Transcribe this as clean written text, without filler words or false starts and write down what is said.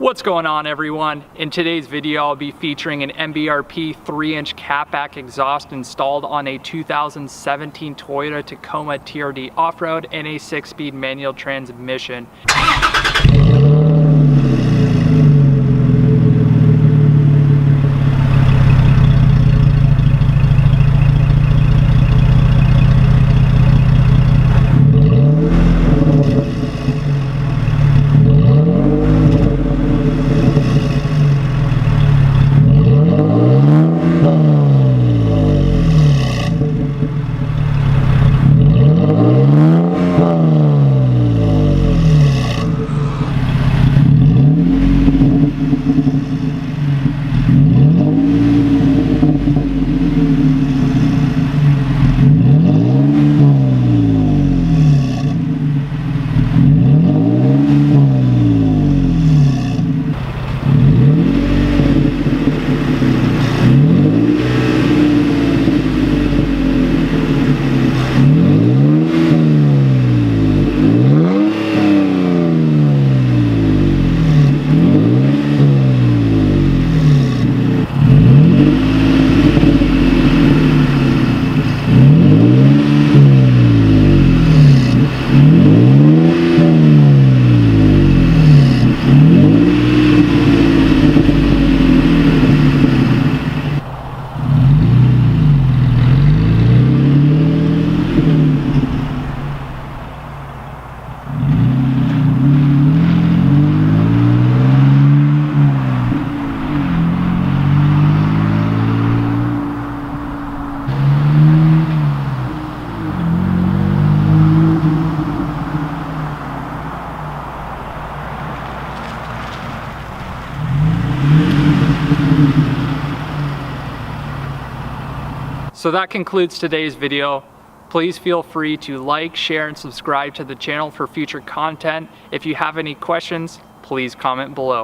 What's going on, everyone? In today's video I'll be featuring an MBRP 3-inch CatBack exhaust installed on a 2017 Toyota Tacoma TRD Off-Road and a 6-speed manual transmission. So that concludes today's video. Please feel free to like, share, and subscribe to the channel for future content. If you have any questions, please comment below.